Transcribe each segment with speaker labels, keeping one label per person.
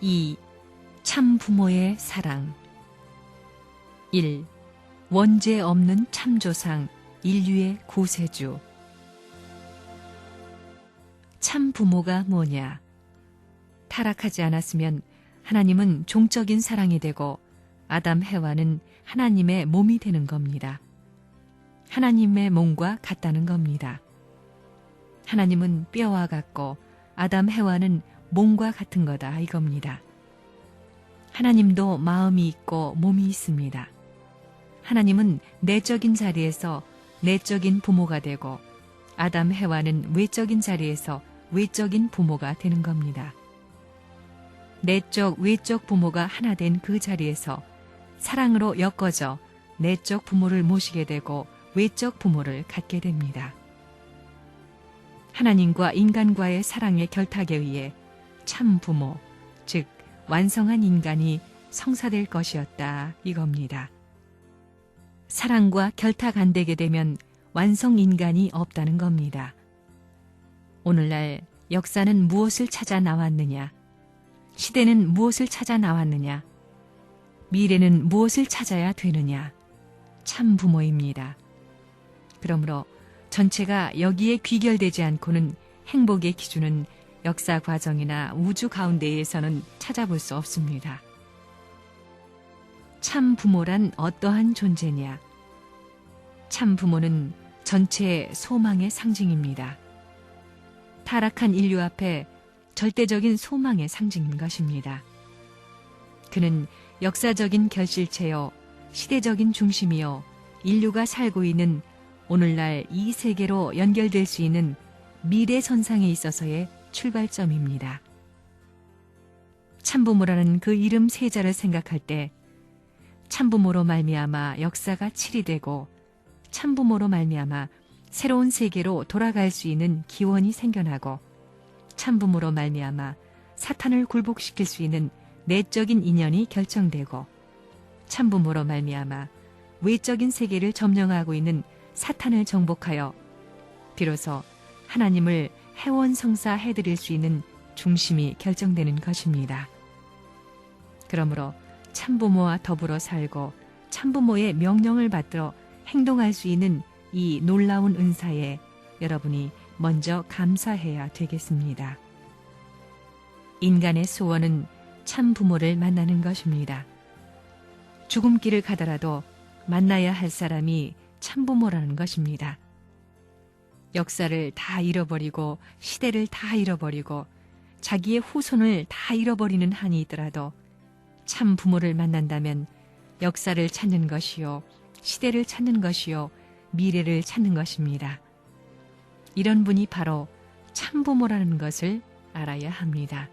Speaker 1: 2. 참 부모의 사랑. 1. 원죄 없는 참조상, 인류의 구세주. 참 부모가 뭐냐? 타락하지 않았으면 하나님은 종적인 사랑이 되고 아담 해와는 하나님의 몸이 되는 겁니다. 하나님의 몸과 같다는 겁니다. 하나님은 뼈와 같고 아담 해와는 몸과 같은 거다 이겁니다. 하나님도 마음이 있고 몸이 있습니다. 하나님은 내적인 자리에서 내적인 부모가 되고 아담 해와는 외적인 자리에서 외적인 부모가 되는 겁니다. 내적 외적 부모가 하나 된 그 자리에서 사랑으로 엮어져 내적 부모를 모시게 되고 외적 부모를 갖게 됩니다. 하나님과 인간과의 사랑의 결탁에 의해 참 부모, 즉 완성한 인간이 성사될 것이었다 이겁니다. 사랑과 결탁 안 되게 되면 완성 인간이 없다는 겁니다. 오늘날 역사는 무엇을 찾아 나왔느냐? 시대는 무엇을 찾아 나왔느냐? 미래는 무엇을 찾아야 되느냐? 참 부모입니다. 그러므로 전체가 여기에 귀결되지 않고는 행복의 기준은 역사 과정이나 우주 가운데에서는 찾아볼 수 없습니다. 참 부모란 어떠한 존재냐? 참 부모는 전체의 소망의 상징입니다. 타락한 인류 앞에 절대적인 소망의 상징인 것입니다. 그는 역사적인 결실체요, 시대적인 중심이요, 인류가 살고 있는 오늘날 이 세계로 연결될 수 있는 미래 선상에 있어서의 출발점입니다. 참부모라는 그 이름 세자를 생각할 때 참부모로 말미암아 역사가 칠이되고 참부모로 말미암아 새로운 세계로 돌아갈 수 있는 기원이 생겨나고 참부모로 말미암아 사탄을 굴복시킬 수 있는 내적인 인연이 결정되고 참부모로 말미암아 외적인 세계를 점령하고 있는 사탄을 정복하여 비로소 하나님을 해원성사해드릴 수 있는 중심이 결정되는 것입니다. 그러므로 참부모와 더불어 살고 참부모의 명령을 받들어 행동할 수 있는 이 놀라운 은사에 여러분이 먼저 감사해야 되겠습니다. 인간의 소원은 참부모를 만나는 것입니다. 죽음길을 가더라도 만나야 할 사람이 참부모라는 것입니다. 역사를 다 잃어버리고 시대를 다 잃어버리고 자기의 후손을 다 잃어버리는 한이 있더라도 참 부모를 만난다면 역사를 찾는 것이요, 시대를 찾는 것이요, 미래를 찾는 것입니다. 이런 분이 바로 참부모라는 것을 알아야 합니다.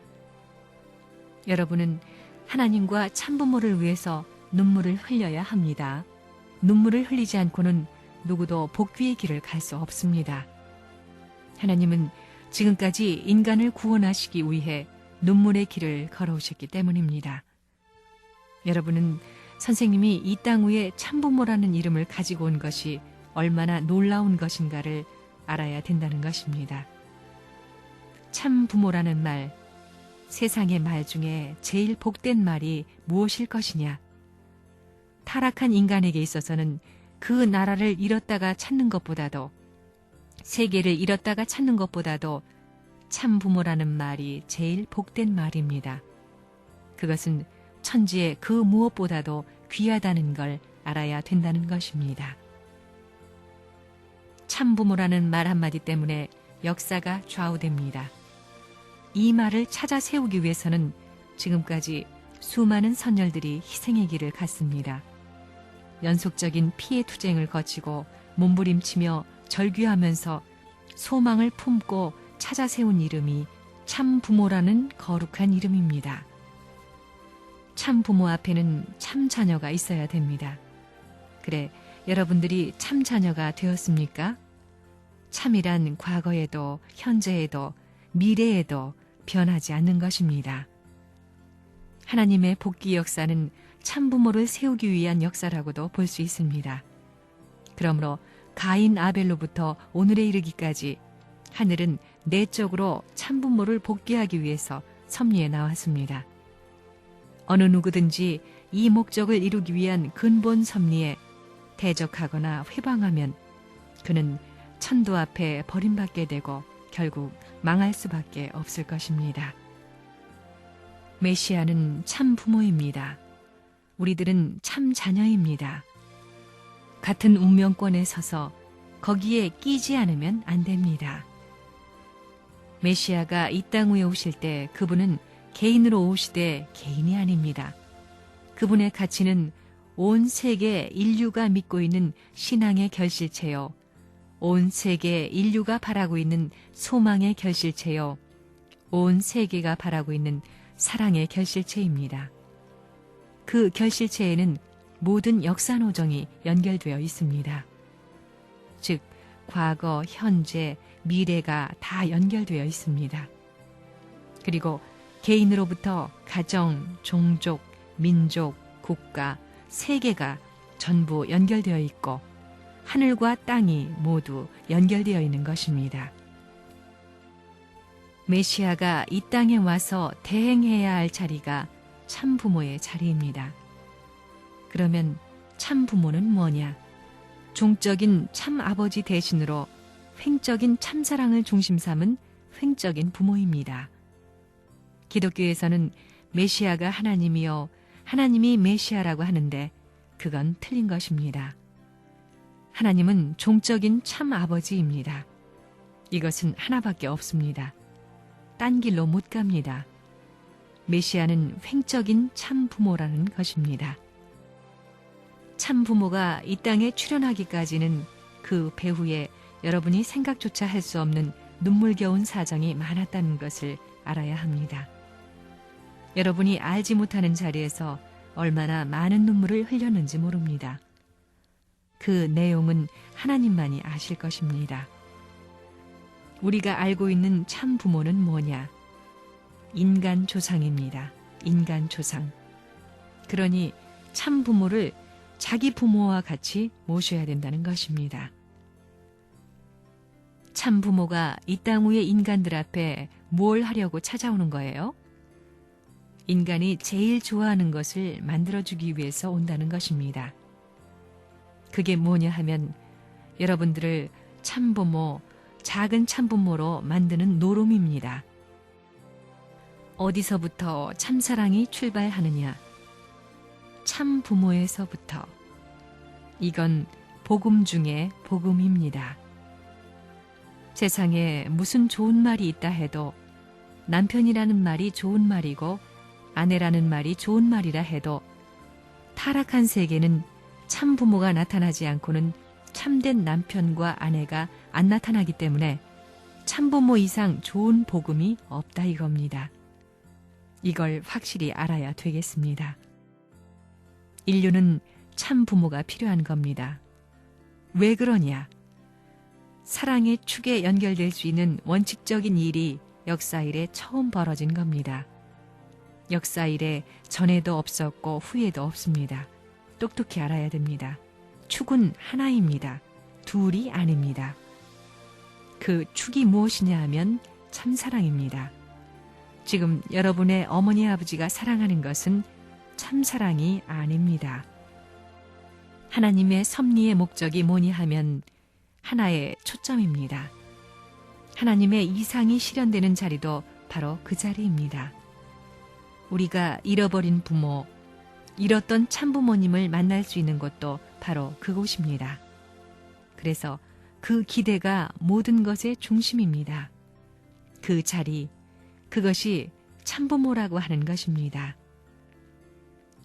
Speaker 1: 여러분은 하나님과 참부모를 위해서 눈물을 흘려야 합니다. 눈물을 흘리지 않고는 누구도 복귀의 길을 갈 수 없습니다. 하나님은 지금까지 인간을 구원하시기 위해 눈물의 길을 걸어오셨기 때문입니다. 여러분은 선생님이 이 땅 위에 참부모라는 이름을 가지고 온 것이 얼마나 놀라운 것인가를 알아야 된다는 것입니다. 참부모라는 말, 세상의 말 중에 제일 복된 말이 무엇일 것이냐? 타락한 인간에게 있어서는 그 나라를 잃었다가 찾는 것보다도 세계를 잃었다가 찾는 것보다도 참부모라는 말이 제일 복된 말입니다. 그것은 천지의 그 무엇보다도 귀하다는 걸 알아야 된다는 것입니다. 참부모라는 말 한마디 때문에 역사가 좌우됩니다. 이 말을 찾아 세우기 위해서는 지금까지 수많은 선열들이 희생의 길을 갔습니다. 연속적인 피해 투쟁을 거치고 몸부림치며 절규하면서 소망을 품고 찾아 세운 이름이 참부모라는 거룩한 이름입니다. 참부모 앞에는 참자녀가 있어야 됩니다. 그래, 여러분들이 참자녀가 되었습니까? 참이란 과거에도 현재에도 미래에도 변하지 않는 것입니다. 하나님의 복귀 역사는 참부모를 세우기 위한 역사라고도 볼 수 있습니다. 그러므로 가인 아벨로부터 오늘에 이르기까지 하늘은 내적으로 참부모를 복귀하기 위해서 섭리해 나왔습니다. 어느 누구든지 이 목적을 이루기 위한 근본 섭리에 대적하거나 회방하면 그는 천도 앞에 버림받게 되고 결국 망할 수밖에 없을 것입니다. 메시아는 참 부모입니다. 우리들은 참 자녀입니다. 같은 운명권에 서서 거기에 끼지 않으면 안 됩니다. 메시아가 이 땅 위에 오실 때 그분은 개인으로 오시되 개인이 아닙니다. 그분의 가치는 온 세계 인류가 믿고 있는 신앙의 결실체요. 온 세계 인류가 바라고 있는 소망의 결실체요. 온 세계가 바라고 있는 사랑의 결실체입니다. 그 결실체에는 모든 역사 노정이 연결되어 있습니다. 즉, 과거, 현재, 미래가 다 연결되어 있습니다. 그리고 개인으로부터 가정, 종족, 민족, 국가, 세계가 전부 연결되어 있고 하늘과 땅이 모두 연결되어 있는 것입니다. 메시아가 이 땅에 와서 대행해야 할 자리가 참 부모의 자리입니다. 그러면 참 부모는 뭐냐? 종적인 참 아버지 대신으로 횡적인 참사랑을 중심 삼은 횡적인 부모입니다. 기독교에서는 메시아가 하나님이요 하나님이 메시아라고 하는데 그건 틀린 것입니다. 하나님은 종적인 참 아버지입니다. 이것은 하나밖에 없습니다. 딴 길로 못 갑니다. 메시아는 횡적인 참 부모라는 것입니다. 참 부모가 이 땅에 출현하기까지는 그 배후에 여러분이 생각조차 할 수 없는 눈물겨운 사정이 많았다는 것을 알아야 합니다. 여러분이 알지 못하는 자리에서 얼마나 많은 눈물을 흘렸는지 모릅니다. 그 내용은 하나님만이 아실 것입니다. 우리가 알고 있는 참 부모는 뭐냐? 인간 조상입니다. 인간 조상. 그러니 참 부모를 자기 부모와 같이 모셔야 된다는 것입니다. 참 부모가 이 땅 위의 인간들 앞에 뭘 하려고 찾아오는 거예요? 인간이 제일 좋아하는 것을 만들어주기 위해서 온다는 것입니다. 그게 뭐냐 하면 여러분들을 참부모, 작은 참부모로 만드는 노름입니다. 어디서부터 참사랑이 출발하느냐? 참부모에서부터. 이건 복음 중에 복음입니다. 세상에 무슨 좋은 말이 있다 해도 남편이라는 말이 좋은 말이고 아내라는 말이 좋은 말이라 해도 타락한 세계는 참부모가 나타나지 않고는 참된 남편과 아내가 안 나타나기 때문에 참부모 이상 좋은 복음이 없다 이겁니다. 이걸 확실히 알아야 되겠습니다. 인류는 참부모가 필요한 겁니다. 왜 그러냐? 사랑의 축에 연결될 수 있는 원칙적인 일이 역사 이래 처음 벌어진 겁니다. 역사 이래 전에도 없었고 후에도 없습니다. 똑똑히 알아야 됩니다. 축은 하나입니다. 둘이 아닙니다. 그 축이 무엇이냐 하면 참사랑입니다. 지금 여러분의 어머니 아버지가 사랑하는 것은 참사랑이 아닙니다. 하나님의 섭리의 목적이 뭐니 하면 하나의 초점입니다. 하나님의 이상이 실현되는 자리도 바로 그 자리입니다. 우리가 잃어버린 부모, 잃었던 참부모님을 만날 수 있는 곳도 바로 그곳입니다. 그래서 그 기대가 모든 것의 중심입니다. 그 자리, 그것이 참부모라고 하는 것입니다.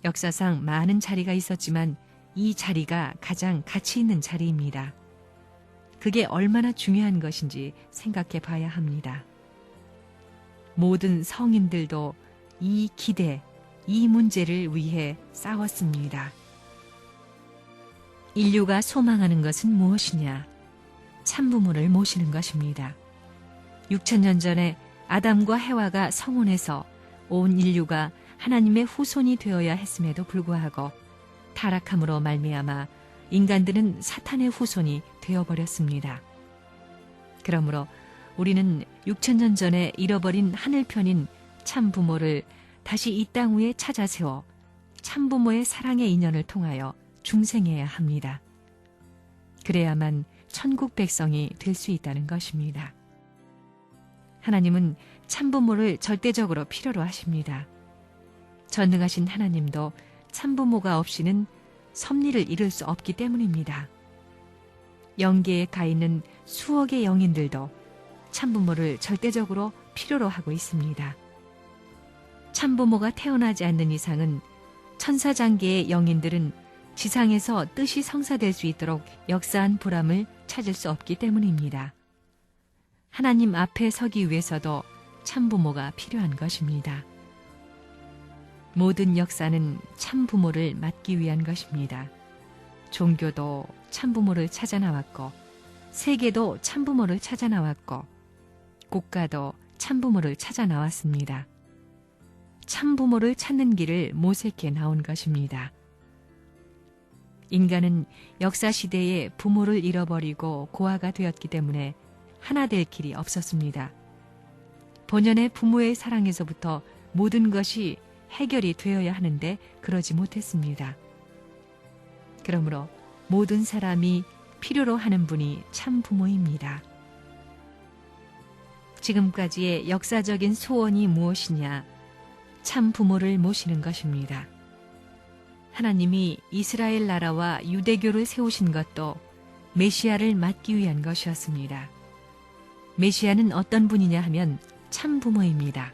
Speaker 1: 역사상 많은 자리가 있었지만 이 자리가 가장 가치 있는 자리입니다. 그게 얼마나 중요한 것인지 생각해 봐야 합니다. 모든 성인들도 이 기대, 이 문제를 위해 싸웠습니다. 인류가 소망하는 것은 무엇이냐? 참부모를 모시는 것입니다. 6,000년 전에 아담과 해와가 성혼해서 온 인류가 하나님의 후손이 되어야 했음에도 불구하고 타락함으로 말미암아 인간들은 사탄의 후손이 되어버렸습니다. 그러므로 우리는 6,000년 전에 잃어버린 하늘편인 참부모를 다시 이 땅 위에 찾아 세워 참부모의 사랑의 인연을 통하여 중생해야 합니다. 그래야만 천국 백성이 될 수 있다는 것입니다. 하나님은 참부모를 절대적으로 필요로 하십니다. 전능하신 하나님도 참부모가 없이는 섭리를 이룰 수 없기 때문입니다. 영계에 가 있는 수억의 영인들도 참부모를 절대적으로 필요로 하고 있습니다. 참부모가 태어나지 않는 이상은 천사장계의 영인들은 지상에서 뜻이 성사될 수 있도록 역사한 보람을 찾을 수 없기 때문입니다. 하나님 앞에 서기 위해서도 참부모가 필요한 것입니다. 모든 역사는 참부모를 맡기 위한 것입니다. 종교도 참부모를 찾아 나왔고, 세계도 참부모를 찾아 나왔고, 국가도 참부모를 찾아 나왔습니다. 참부모를 찾는 길을 모색해 나온 것입니다. 인간은 역사시대에 부모를 잃어버리고 고아가 되었기 때문에 하나 될 길이 없었습니다. 본연의 부모의 사랑에서부터 모든 것이 해결이 되어야 하는데 그러지 못했습니다. 그러므로 모든 사람이 필요로 하는 분이 참부모입니다. 지금까지의 역사적인 소원이 무엇이냐? 참부모를 모시는 것입니다. 하나님이 이스라엘 나라와 유대교를 세우신 것도 메시아를 맡기 위한 것이었습니다. 메시아는 어떤 분이냐 하면 참부모입니다.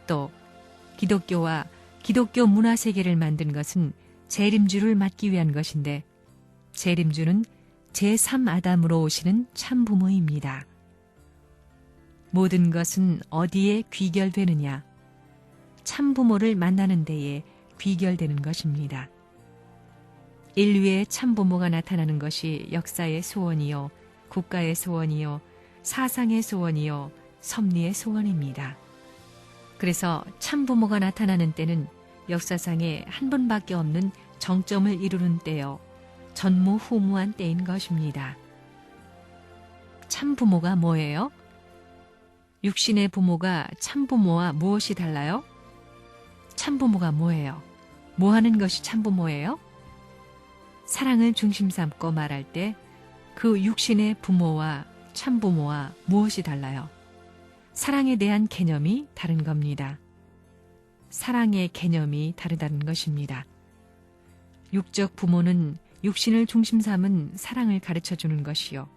Speaker 1: 또 기독교와 기독교 문화세계를 만든 것은 재림주를 맡기 위한 것인데 재림주는 제3아담으로 오시는 참부모입니다. 모든 것은 어디에 귀결되느냐? 참부모를 만나는 데에 귀결되는 것입니다. 인류의 참부모가 나타나는 것이 역사의 소원이요, 국가의 소원이요, 사상의 소원이요, 섭리의 소원입니다. 그래서 참부모가 나타나는 때는 역사상에 한 번밖에 없는 정점을 이루는 때요, 전무후무한 때인 것입니다. 참부모가 뭐예요? 육신의 부모가 참부모와 무엇이 달라요? 참부모가 뭐예요? 뭐 하는 것이 참부모예요? 사랑을 중심 삼고 말할 때 그 육신의 부모와 참부모와 무엇이 달라요? 사랑에 대한 개념이 다른 겁니다. 사랑의 개념이 다르다는 것입니다. 육적 부모는 육신을 중심 삼은 사랑을 가르쳐 주는 것이요.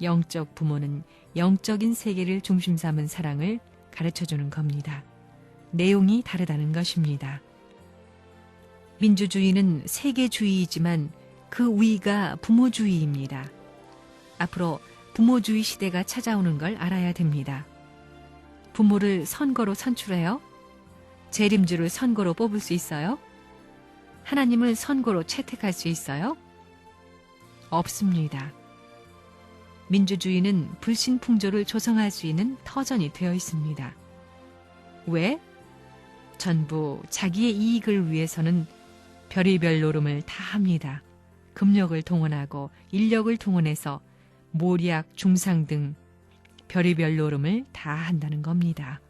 Speaker 1: 영적 부모는 영적인 세계를 중심 삼은 사랑을 가르쳐 주는 겁니다. 내용이 다르다는 것입니다. 민주주의는 세계주의이지만 그 위가 부모주의입니다. 앞으로 부모주의 시대가 찾아오는 걸 알아야 됩니다. 부모를 선거로 선출해요? 재림주를 선거로 뽑을 수 있어요? 하나님을 선거로 채택할 수 있어요? 없습니다. 민주주의는 불신풍조를 조성할 수 있는 터전이 되어 있습니다. 왜? 전부 자기의 이익을 위해서는 별의별 노름을 다 합니다. 금력을 동원하고 인력을 동원해서 모략, 중상 등 별의별 노름을 다 한다는 겁니다.